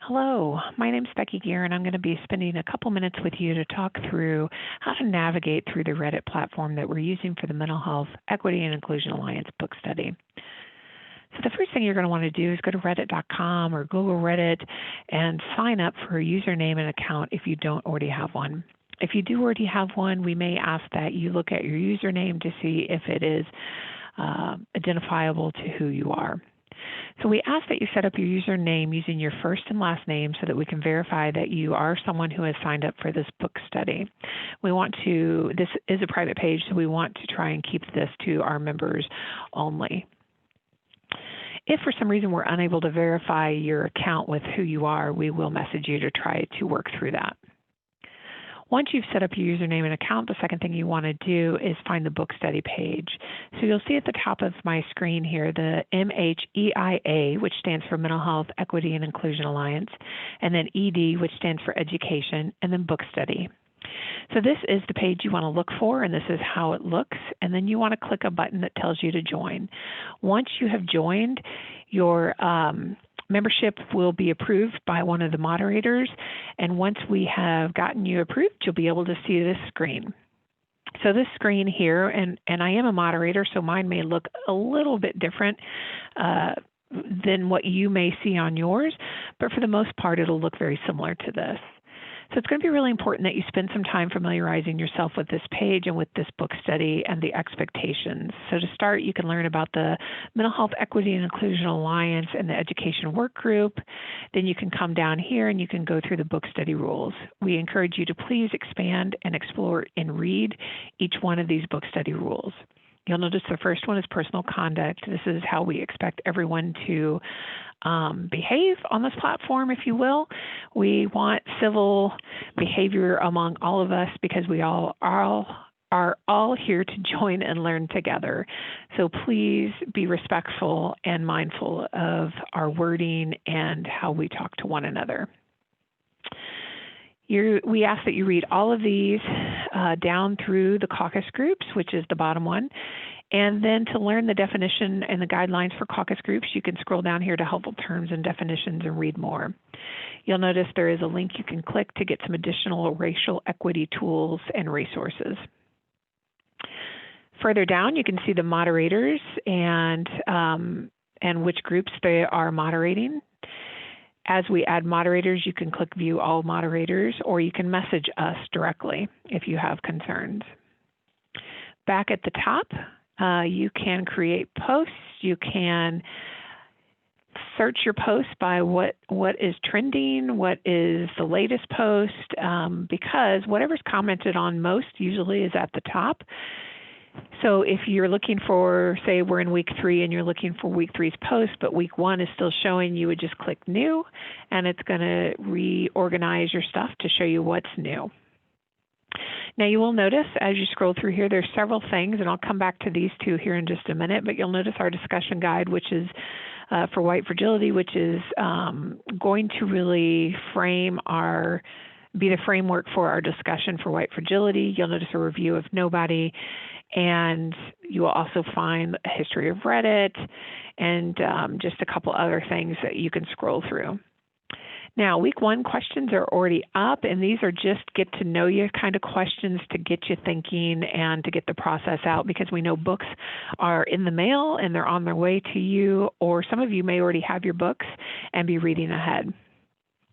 Hello, my name's Becky Gear, and I'm going to be spending a couple minutes with you to talk through how to navigate through the Reddit platform that we're using for the Mental Health Equity and Inclusion Alliance book study. So the first thing you're going to want to do is go to reddit.com or Google Reddit and sign up for a username and account if you don't already have one. If you do already have one, we may ask that you look at your username to see if it is identifiable to who you are. So we ask that you set up your username using your first and last name so that we can verify that you are someone who has signed up for this book study. This is a private page, so we want to try and keep this to our members only. If for some reason we're unable to verify your account with who you are, we will message you to try to work through that. Once you've set up your username and account, the second thing you want to do is find the book study page. So you'll see at the top of my screen here the MHEIA, which stands for Mental Health Equity and Inclusion Alliance, and then ED, which stands for Education, and then Book Study. So this is the page you want to look for, and this is how it looks. And then you want to click a button that tells you to join. Once you have joined, your membership will be approved by one of the moderators, and once we have gotten you approved, you'll be able to see this screen. So this screen here, and I am a moderator, so mine may look a little bit different than what you may see on yours, but for the most part, it'll look very similar to this. So it's going to be really important that you spend some time familiarizing yourself with this page and with this book study and the expectations. So to start, you can learn about the Mental Health Equity and Inclusion Alliance and the Education Workgroup. Then you can come down here and you can go through the book study rules. We encourage you to please expand and explore and read each one of these book study rules. You'll notice the first one is personal conduct. This is how we expect everyone to behave on this platform, if you will. We want civil behavior among all of us because we all are all here to join and learn together. So please be respectful and mindful of our wording and how we talk to one another. We ask that you read all of these down through the caucus groups, which is the bottom one. And then to learn the definition and the guidelines for caucus groups, you can scroll down here to helpful terms and definitions and read more. You'll notice there is a link you can click to get some additional racial equity tools and resources. Further down, you can see the moderators and which groups they are moderating. As we add moderators, you can click View All Moderators, or you can message us directly if you have concerns. Back at the top, you can create posts. You can search your post by what is trending, what is the latest post, because whatever's commented on most usually is at the top. So if you're looking for, say we're in week 3 and you're looking for week 3's post, but week 1 is still showing, you would just click new, and it's going to reorganize your stuff to show you what's new. Now you will notice as you scroll through here, there's several things, and I'll come back to these two here in just a minute, but you'll notice our discussion guide, which is for white fragility, which is going to really be the framework for our discussion for white fragility. You'll notice a review of Nobody, and you will also find a history of Reddit and just a couple other things that you can scroll through. Now, week 1 questions are already up, and these are just get to know you kind of questions to get you thinking and to get the process out, because we know books are in the mail and they're on their way to you, or some of you may already have your books and be reading ahead.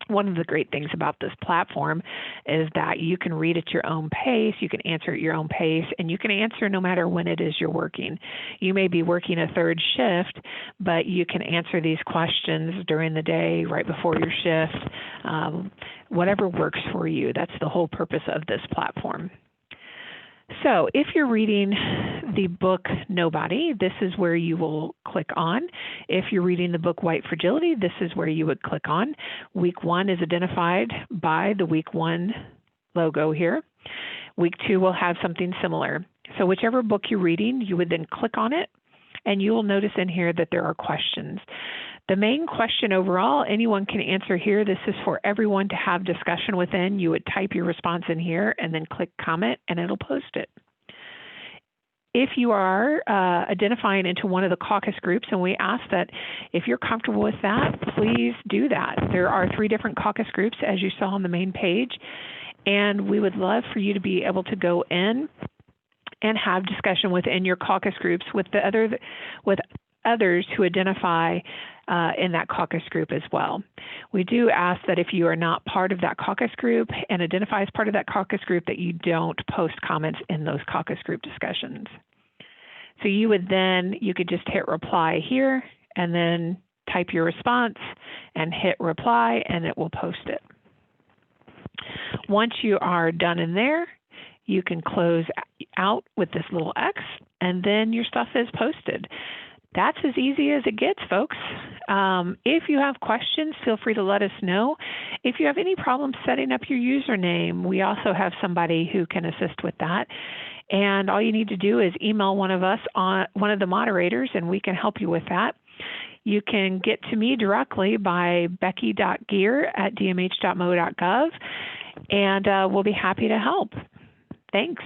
One of the great things about this platform is that you can read at your own pace, you can answer at your own pace, and you can answer no matter when it is you're working. You may be working a 3rd shift, but you can answer these questions during the day, right before your shift, whatever works for you. That's the whole purpose of this platform. So if you're reading the book Nobody, this is where you will click on. If you're reading the book White Fragility, this is where you would click on. Week 1 is identified by the Week 1 logo here. Week 2 will have something similar. So whichever book you're reading, you would then click on it, and you will notice in here that there are questions. The main question overall, anyone can answer here. This is for everyone to have discussion within. You would type your response in here and then click comment, and it'll post it. if you are identifying into one of the caucus groups, and we ask that if you're comfortable with that, please do that. There are 3 different caucus groups, as you saw on the main page, and we would love for you to be able to go in and have discussion within your caucus groups with others who identify in that caucus group as well. We do ask that if you are not part of that caucus group and identify as part of that caucus group, that you don't post comments in those caucus group discussions. So you could just hit reply here and then type your response and hit reply, and it will post it. Once you are done in there, you can close out with this little X, and then your stuff is posted. That's as easy as it gets, folks. If you have questions, feel free to let us know. If you have any problems setting up your username, we also have somebody who can assist with that. And all you need to do is email one of the moderators, and we can help you with that. You can get to me directly by becky.gear@dmh.mo.gov, and we'll be happy to help. Thanks.